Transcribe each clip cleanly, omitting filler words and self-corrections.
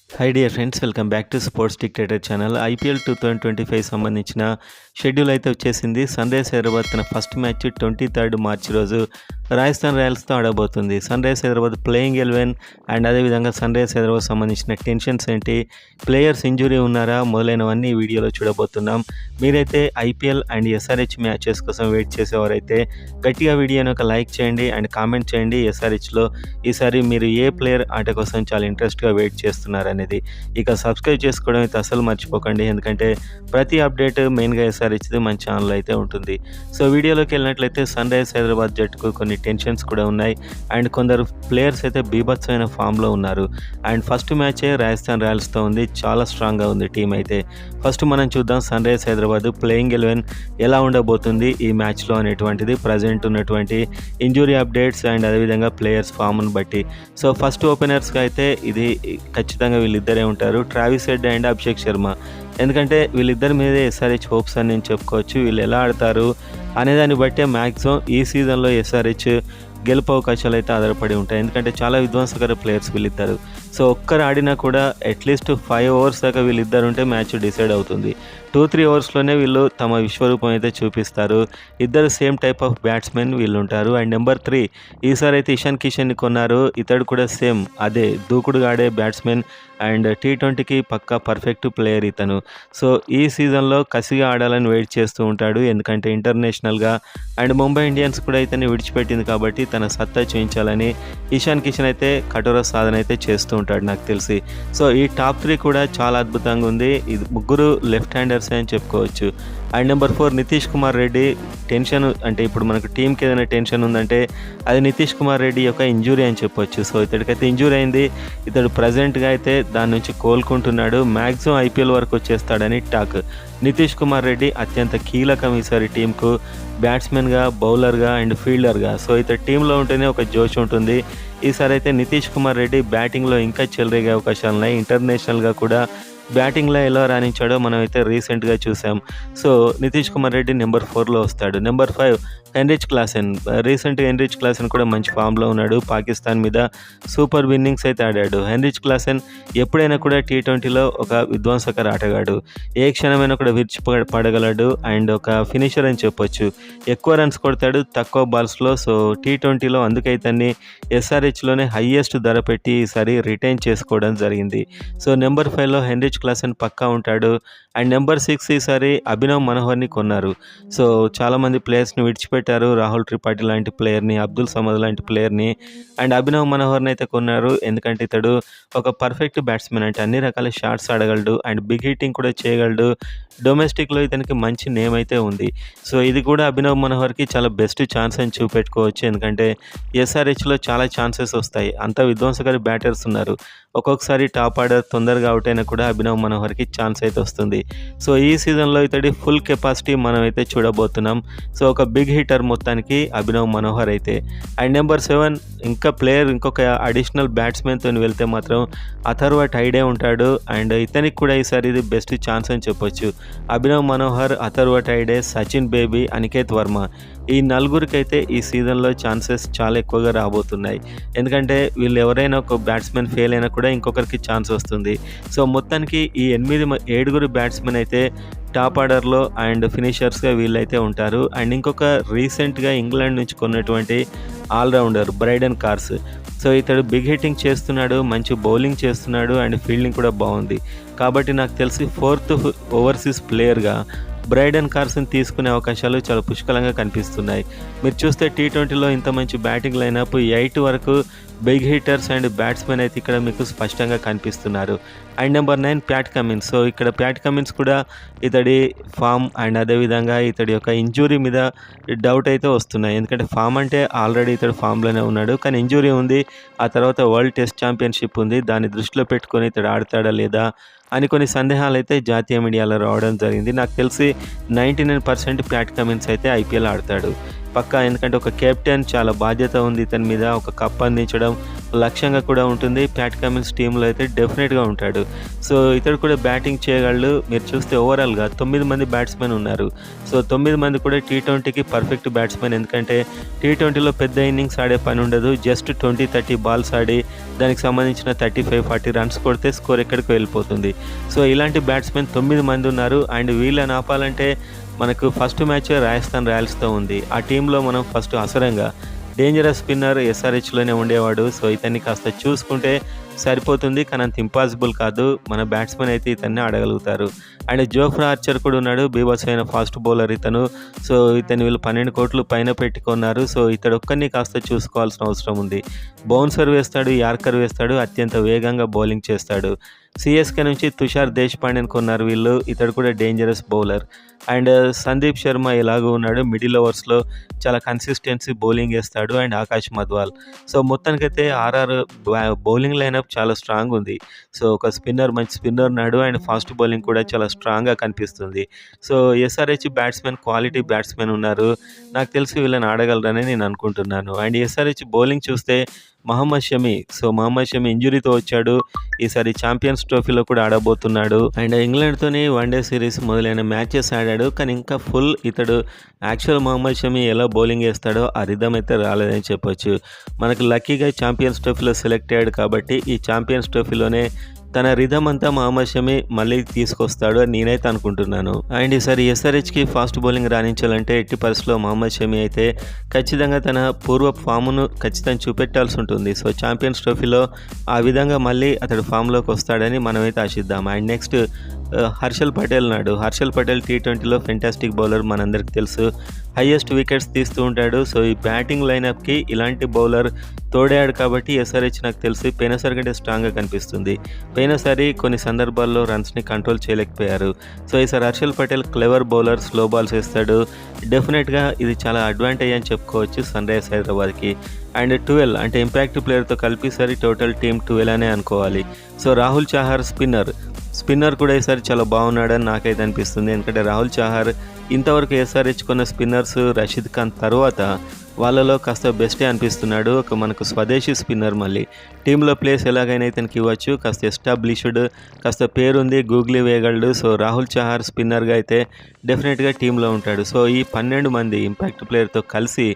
High dear friends, welcome back to sports dictator channel. IPL 2025 సంబంధించిన schedule అయితే వచ్చేసింది. Sun rise Hyderabad తన first match 23 March రోజు రాజస్థాన్ రాయల్స్తో ఆడబోతుంది. Sunrise Hyderabad playing 11 and అదేవిధంగా సన్ రైజ్ హైదరాబాద్ సంబంధించిన టెన్షన్స్ ఏంటి, ప్లేయర్స్ ఇంజురీ ఉన్నారా, మొదలైనవన్నీ ఈ వీడియోలో చూడబోతున్నాం. మీరైతే ఐపీఎల్ అండ్ ఎస్ఆర్హెచ్ మ్యాచెస్ కోసం వెయిట్ చేసేవారైతే గట్టిగా వీడియోని ఒక లైక్ చేయండి అండ్ కామెంట్ చేయండి. ఎస్ఆర్హెచ్లో ఈసారి మీరు ఏ ప్లేయర్ ఆట కోసం చాలా ఇంట్రెస్ట్గా వెయిట్ చేస్తున్నారు అనేది. ఇక సబ్స్క్రైబ్ చేసుకోవడం అయితే అసలు మర్చిపోకండి, ఎందుకంటే ప్రతి అప్డేట్ మెయిన్గా ఎస్ఆర్హెచ్ది మన ఛానల్ అయితే ఉంటుంది. సో వీడియోలోకి వెళ్ళినట్లయితే సన్ రైజ్ హైదరాబాద్ జట్టుకు కొన్ని టెన్షన్స్ కూడా ఉన్నాయి అండ్ కొందరు ప్లేయర్స్ అయితే బీభత్సమైన ఫామ్లో ఉన్నారు. అండ్ ఫస్ట్ మ్యాచే రాజస్థాన్ రాయల్స్తో ఉంది, చాలా స్ట్రాంగ్గా ఉంది టీం అయితే. ఫస్ట్ మనం చూద్దాం సన్ రైజ్ హైదరాబాద్ ప్లేయింగ్ 11 ఎలా ఉండబోతుంది ఈ మ్యాచ్లో అనేటువంటిది, ప్రజెంట్ ఉన్నటువంటి ఇంజురీ అప్డేట్స్ అండ్ అదేవిధంగా ప్లేయర్స్ ఫామ్ను బట్టి. సో ఫస్ట్ ఓపెనర్స్గా అయితే ఇది ఖచ్చితంగా వీళ్ళిద్దరే ఉంటారు, Travis head and Abhishek Sharma. ఎందుకంటే వీళ్ళిద్దరి మీదే ఎస్ఆర్హెచ్ హోప్స్ అని నేను చెప్పుకోవచ్చు. వీళ్ళు ఎలా ఆడతారు అనేదాన్ని బట్టే మ్యాక్సిమం ఈ సీజన్లో ఎస్ఆర్హెచ్ గెలుపు అవకాశాలు అయితే ఆధారపడి ఉంటాయి. ఎందుకంటే చాలా విధ్వంసకర ప్లేయర్స్ వీళ్ళిద్దరు. సో ఒక్కరు ఆడినా కూడా అట్లీస్ట్ 5 ఓవర్స్ దాకా వీళ్ళిద్దరు ఉంటే మ్యాచ్ డిసైడ్ అవుతుంది. 2-3 ఓవర్స్లోనే వీళ్ళు తమ విశ్వరూపం అయితే చూపిస్తారు. ఇద్దరు సేమ్ టైప్ ఆఫ్ బ్యాట్స్మెన్ వీళ్ళు ఉంటారు. అండ్ నెంబర్ 3 ఈసారి అయితే ఇషాన్ కిషన్ని కొన్నారు. ఇతడు కూడా సేమ్ అదే దూకుడుగా ఆడే బ్యాట్స్మెన్ అండ్ T20కి పక్కా పర్ఫెక్ట్ ప్లేయర్ ఇతను. సో ఈ సీజన్లో కసిగా ఆడాలని వెయిట్ చేస్తూ ఉంటాడు, ఎందుకంటే ఇంటర్నేషనల్గా అండ్ ముంబై ఇండియన్స్ కూడా ఇతన్ని విడిచిపెట్టింది కాబట్టి తన సత్తా చూపించాలని ఇషాన్ కిషన్ అయితే కఠోర సాధన అయితే చేస్తూ ఉంటాడు నాకు తెలిసి. సో ఈ టాప్ 3 కూడా చాలా అద్భుతంగా ఉంది. ఇది ముగ్గురు లెఫ్ట్ హ్యాండర్స్ అని చెప్పుకోవచ్చు. And number 4 Nitish Kumar Reddy. Tension అంటే ఇప్పుడు మనకు టీంకి ఏదైనా టెన్షన్ ఉందంటే అది నితీష్ కుమార్ రెడ్డి యొక్క ఇంజురీ అని చెప్పొచ్చు. సో ఇతడికైతే ఇంజురీ అయింది, ఇతడు ప్రజెంట్గా అయితే దాని నుంచి కోలుకుంటున్నాడు. మ్యాక్సిమం ఐపీఎల్ వరకు వచ్చేస్తాడని టాక్. నితీష్ కుమార్ రెడ్డి అత్యంత కీలకం ఈసారి టీంకు, బ్యాట్స్మెన్గా, బౌలర్గా అండ్ ఫీల్డర్గా. సో ఇతడు టీంలో ఉంటేనే ఒక జోష్ ఉంటుంది. ఈసారి అయితే నితీష్ కుమార్ రెడ్డి బ్యాటింగ్లో ఇంకా చెలరేగే అవకాశాలు ఉన్నాయి. ఇంటర్నేషనల్గా కూడా బ్యాటింగ్లో ఎలా రాణించాడో మనం అయితే రీసెంట్గా చూసాం. సో నితీష్ కుమార్ రెడ్డి నెంబర్ 4లో వస్తాడు. Number 5 Heinrich Klaasen. రీసెంట్గా హెన్రిచ్ క్లాసెన్ కూడా మంచి ఫామ్లో ఉన్నాడు, పాకిస్తాన్ మీద సూపర్ ఇన్నింగ్స్ అయితే ఆడాడు. హెన్రిచ్ క్లాసెన్ ఎప్పుడైనా కూడా T20లో ఒక విధ్వంసకర ఆటగాడు, ఏ క్షణమైనా కూడా విరిచి పడగలడు అండ్ ఒక ఫినిషర్ అని చెప్పొచ్చు. ఎక్కువ రన్స్ కొడతాడు తక్కువ బాల్స్లో. సో T20లో అందుకైతే ఎస్ఆర్హెచ్లోనే హయ్యెస్ట్ ధర పెట్టి ఈసారి రిటైన్ చేసుకోవడం జరిగింది. సో నెంబర్ 5లో హెన్రిచ్ క్లాసెన్ పక్కా ఉంటాడు. అండ్ నెంబర్ 6 ఈసారి అభినవ్ మనోహర్ని కొన్నారు. సో చాలామంది ప్లేయర్స్ని విడిచిపెట్టారు, రాహుల్ త్రిపాఠి లాంటి ప్లేయర్ని, అబ్దుల్ సమద్ లాంటి ప్లేయర్ని అండ్ అభినవ్ మనోహర్ని అయితే కొన్నారు. ఎందుకంటే ఇతడు ఒక పర్ఫెక్ట్ బ్యాట్స్మెన్, అంటే అన్ని రకాల షాట్స్ ఆడగలడు అండ్ బిగ్ హిట్టింగ్ కూడా చేయగలడు. డొమెస్టిక్లో ఇతనికి మంచి నేమ్ అయితే ఉంది. సో ఇది కూడా అభినవ్ మనోహర్కి చాలా బెస్ట్ ఛాన్స్ అని చూపెట్టుకోవచ్చు, ఎందుకంటే ఎస్ఆర్హెచ్లో చాలా ఛాన్సెస్ వస్తాయి. అంత విధ్వంసకర బ్యాటర్స్ ఉన్నారు. ఒక్కొక్కసారి టాప్ ఆర్డర్ తొందరగా అవుట్ అయినా కూడా అభినవ్ మనోహర్కి ఛాన్స్ అయితే వస్తుంది. సో ఈ సీజన్లో ఇతడి ఫుల్ కెపాసిటీ మనం అయితే చూడబోతున్నాం. సో ఒక బిగ్ హిటర్ మొత్తానికి అభినవ్ మనోహర్ అయితే. అండ్ నెంబర్ 7 ఇంకా ప్లేయర్, ఇంకొక అడిషనల్ బ్యాట్స్మెన్తో వెళ్తే మాత్రం అథర్వ టైడే ఉంటాడు. అండ్ ఇతనికి కూడా ఈసారి ఇది బెస్ట్ ఛాన్స్ అని చెప్పొచ్చు. అభినవ్ మనోహర్, అథర్వ టైడే, సచిన్ బేబీ, అనికేత్ వర్మ, ఈ నలుగురికైతే ఈ సీజన్లో ఛాన్సెస్ చాలా ఎక్కువగా రాబోతున్నాయి. ఎందుకంటే వీళ్ళు ఎవరైనా ఒక బ్యాట్స్మెన్ ఫెయిల్ అయినా కూడా ఇంకొకరికి ఛాన్స్ వస్తుంది. సో మొత్తానికి ఈ 7 బ్యాట్స్మెన్ అయితే టాప్ ఆర్డర్లో అండ్ ఫినిషర్స్గా వీళ్ళైతే ఉంటారు. అండ్ ఇంకొక రీసెంట్గా ఇంగ్లాండ్ నుంచి కొన్నటువంటి ఆల్రౌండర్ బ్రైడెన్ కార్స్. సో ఇతడు బిగ్ హిట్టింగ్ చేస్తున్నాడు, మంచి బౌలింగ్ చేస్తున్నాడు అండ్ ఫీల్డింగ్ కూడా బాగుంది. కాబట్టి నాకు తెలిసి 4th ఓవర్సీస్ ప్లేయర్గా బ్రైడెన్ కార్స్ని తీసుకునే అవకాశాలు చాలా పుష్కలంగా కనిపిస్తున్నాయి. మీరు చూస్తే T20లో ఇంత మంచి బ్యాటింగ్ లైనప్, 8 వరకు బిగ్ హిట్టర్స్ అండ్ బ్యాట్స్మెన్ అయితే ఇక్కడ మీకు స్పష్టంగా కనిపిస్తున్నారు. And number 9 Pat Cummins. So ఇక్కడ ప్యాట్ కమిన్స్ కూడా ఇతడి ఫామ్ అండ్ అదేవిధంగా ఇతడి యొక్క ఇంజురీ మీద డౌట్ అయితే వస్తున్నాయి. ఎందుకంటే ఫామ్ అంటే ఆల్రెడీ ఇతడు ఫామ్లోనే ఉన్నాడు, కానీ ఇంజురీ ఉంది. ఆ తర్వాత వరల్డ్ టెస్ట్ ఛాంపియన్షిప్ ఉంది, దాన్ని దృష్టిలో పెట్టుకొని ఇతడు ఆడతాడా లేదా అని కొన్ని సందేహాలు అయితే జాతీయ మీడియాలో రావడం జరిగింది. నాకు తెలిసి 99% ప్యాట్ కమిన్స్ అయితే ఐపీఎల్ ఆడతాడు. పక్కా. ఎందుకంటే ఒక కెప్టెన్, చాలా బాధ్యత ఉంది ఇతని మీద. ఒక కప్ అందించడం లక్ష్యంగా కూడా ఉంటుంది. ప్యాట్ కమిన్స్ టీంలో అయితే డెఫినెట్‌గా ఉంటాడు. సో ఇతడు కూడా బ్యాటింగ్ చేయగలడు. మీరు చూస్తే ఓవరాల్‌గా 9 మంది బ్యాట్స్‌మెన్ ఉన్నారు. సో 9 మంది కూడా టీ20కి పర్ఫెక్ట్ బ్యాట్స్‌మెన్. ఎందుకంటే టీ20లో పెద్ద ఇన్నింగ్స్ ఆడే పని ఉండదు. జస్ట్ 20, 30 బాల్స్ ఆడి దానికి సంబంధించిన 35, 40 రన్స్ కొడితే స్కోర్ ఎక్కడికో వెళ్ళిపోతుంది. సో ఇలాంటి బ్యాట్స్‌మెన్ 9 మంది ఉన్నారు. అండ్ వీళ్ళని ఆపాలంటే మనకు ఫస్ట్ మ్యాచ్ రాజస్థాన్ రాయల్స్‌తో ఉంది. ఆ టీంలో మనం ఫస్ట్ అసరంగా డేంజరస్ స్పిన్నర్ ఎస్ఆర్హెచ్‌లోనే ఉండేవాడు. సో ఇతన్ని కాస్త చూసుకుంటే సరిపోతుంది. కానీ అంత ఇంపాసిబుల్ కాదు. మన బ్యాట్స్‌మెన్ అయితే ఇతన్ని ఆడగలుగుతారు. అండ్ జోఫ్రా ఆర్చర్ కూడా ఉన్నాడు. బీభత్సమైన ఫాస్ట్ బౌలర్ ఇతను. సో ఇతను వీళ్ళు 12 కోట్లు పైన పెట్టుకున్నారు. సో ఇతడు ఒక్కరిని కాస్త చూసుకోవాల్సిన అవసరం ఉంది. బౌన్సర్ వేస్తాడు, యార్కర్ వేస్తాడు, అత్యంత వేగంగా బౌలింగ్ చేస్తాడు. సిఎస్కే నుంచి తుషార్ దేశ్పాండేని కొన్నారు వీళ్ళు. ఇతడు కూడా dangerous bowler. And Sandeep Sharma ఎలాగో ఉన్నాడు. మిడిల్ ఓవర్స్లో చాలా కన్సిస్టెన్సీ బౌలింగ్ వేస్తాడు. అండ్ ఆకాష్ మధ్వాల్. సో మొత్తానికైతే ఆర్ఆర్ బౌలింగ్ లైనప్ చాలా స్ట్రాంగ్ ఉంది. సో ఒక స్పిన్నర్, మంచి స్పిన్నర్ ఉన్నాడు. అండ్ ఫాస్ట్ బౌలింగ్ కూడా చాలా స్ట్రాంగ్గా కనిపిస్తుంది. So SRH batsmen, quality batsmen ఉన్నారు. నాకు తెలిసి వీళ్ళని ఆడగలరని నేను అనుకుంటున్నాను. అండ్ ఎస్ఆర్హెచ్ బౌలింగ్ చూస్తే మహమ్మద్ షమి. సో మహమ్మద్ షమి ఇంజురీతో వచ్చాడు. ఈసారి ఛాంపియన్స్ ట్రోఫీలో కూడా ఆడబోతున్నాడు. అండ్ ఇంగ్లాండ్తోని వన్డే సిరీస్ మొదలైన మ్యాచెస్ ఆడాడు. కానీ ఇంకా ఫుల్ ఇతడు యాక్చువల్ మహమ్మద్ షమి ఎలా బౌలింగ్ వేస్తాడో ఆ రిథం అయితే రాలేదని చెప్పొచ్చు. మనకు లక్కీగా ఛాంపియన్స్ ట్రోఫీలో సెలెక్ట్ అయ్యాడు కాబట్టి ఈ ఛాంపియన్స్ ట్రోఫీలోనే తన రిథం అంతా మహమ్మద్ షమి మళ్ళీ తీసుకొస్తాడు అని నేనైతే అనుకుంటున్నాను. అండ్ ఈసారి ఎస్ఆర్హెచ్కి ఫాస్ట్ బౌలింగ్ రాణించాలంటే ఎట్టి పరిస్థితిలో మహమ్మద్ షమి అయితే ఖచ్చితంగా తన పూర్వ ఫామ్ను ఖచ్చితంగా చూపెట్టాల్సి ఉంటుంది. సో ఛాంపియన్స్ ట్రోఫీలో ఆ విధంగా మళ్ళీ అతడు ఫామ్లోకి వస్తాడని మనమైతే ఆశిద్దాం. అండ్ నెక్స్ట్ హర్షల్ పటేల్ నాడు. హర్షల్ పటేల్ టీ20లో ఫెంటాస్టిక్ బౌలర్, మనందరికీ తెలుసు. హైయెస్ట్ వికెట్స్ తీస్తూ ఉంటాడు. సో ఈ బ్యాటింగ్ లైనప్కి ఇలాంటి బౌలర్ తోడాడు కాబట్టి ఎస్ఆర్హెచ్ నాకు తెలిసి పోయినసారి కంటే స్ట్రాంగ్గా కనిపిస్తుంది. పోయినసారి కొన్ని సందర్భాల్లో రన్స్ని కంట్రోల్ చేయలేకపోయారు. సో ఈసారి Harshal Patel clever bowler, slow balls వేస్తాడు. డెఫినెట్గా ఇది చాలా అడ్వాంటేజ్ అని చెప్పుకోవచ్చు సన్ రైజర్స్ హైదరాబాద్కి. అండ్ 12 అంటే ఇంపాక్ట్ ప్లేయర్తో కలిపిసరి టోటల్ టీమ్ 12 అనే అనుకోవాలి. సో రాహుల్ చాహర్ స్పిన్నర్ కూడా ఈసారి చాలా బాగున్నాడని నాకైతే అనిపిస్తుంది. ఎందుకంటే రాహుల్ చాహర్ ఇంతవరకు ఎస్ఆర్హెచ్ కొన్న స్పిన్నర్స్ రషీద్ ఖాన్ తర్వాత వాళ్ళలో కాస్త బెస్టే అనిపిస్తున్నాడు. ఒక మనకు స్వదేశీ స్పిన్నర్ మళ్ళీ టీంలో ప్లేస్ ఎలాగైనా ఇతనికి ఇవ్వచ్చు. కాస్త ఎస్టాబ్లిష్డ్, కాస్త పేరుంది, గూగ్లీ వేయగలడు. సో రాహుల్ చాహర్ స్పిన్నర్గా అయితే డెఫినెట్గా టీంలో ఉంటాడు. సో ఈ 12 మంది ఇంపాక్ట్ ప్లేయర్తో కలిసి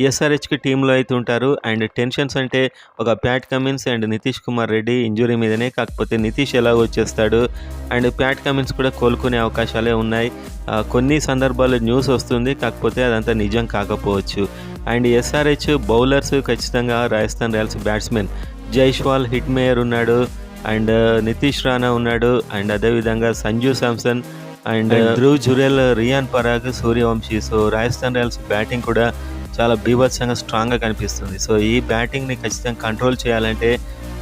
ఎస్ఆర్హెచ్కి టీంలో అయితే ఉంటారు. అండ్ టెన్షన్స్ అంటే ఒక Pat Cummins and Nitish Kumar Reddy injury మీదనే. కాకపోతే నితీష్ ఎలాగో వచ్చేస్తాడు. అండ్ ప్యాట్ కమిన్స్ కూడా కోలుకునే అవకాశాలే ఉన్నాయి. కొన్ని సందర్భాల్లో న్యూస్ వస్తుంది, కాకపోతే అదంతా నిజం కాకపోవచ్చు. అండ్ ఎస్ఆర్హెచ్ బౌలర్స్ ఖచ్చితంగా Rajasthan Royals batsmen Jaiswal, Hetmyer ఉన్నాడు. అండ్ నితీష్ రాణా ఉన్నాడు. అండ్ అదేవిధంగా Sanju Samson and Dhruv Jurel, Riyan Parag, Suryavanshi. So Rajasthan Royals batting కూడా చాలా బీభత్సంగా స్ట్రాంగ్గా కనిపిస్తుంది. సో ఈ బ్యాటింగ్ని ఖచ్చితంగా కంట్రోల్ చేయాలంటే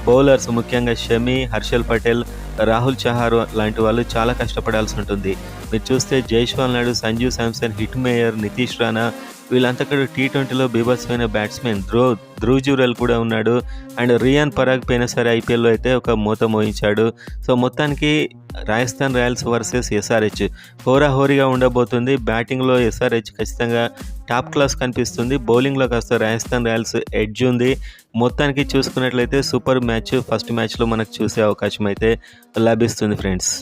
బౌలర్స్ ముఖ్యంగా షమి, హర్షల్ పటేల్, రాహుల్ చహార్ లాంటి వాళ్ళు చాలా కష్టపడాల్సి ఉంటుంది. మీరు చూస్తే జైస్వాల్ నాడు, సంజు శాంసన్, హిట్ మేయర్, నితీష్ రాణా వీళ్ళంతా కూడా టీ20లో బీభత్సమైన బ్యాట్స్మెన్. ధ్రువ్ జురెల్ కూడా ఉన్నాడు. అండ్ రియాన్ పరాగ్ పోయినసారి ఐపీఎల్లో అయితే ఒక మూత మోయించాడు. సో మొత్తానికి రాజస్థాన్ రాయల్స్ వర్సెస్ ఎస్ఆర్హెచ్ హోరాహోరీగా ఉండబోతుంది. బ్యాటింగ్లో ఎస్ఆర్హెచ్ ఖచ్చితంగా టాప్ క్లాస్ కనిపిస్తుంది. బౌలింగ్లో కాస్త రాజస్థాన్ రాయల్స్ ఎడ్జ్ ఉంది. మొత్తానికి చూసుకున్నట్లయితే సూపర్ మ్యాచ్ ఫస్ట్ మ్యాచ్లో మనకు చూసే అవకాశం అయితే లభిస్తుంది ఫ్రెండ్స్.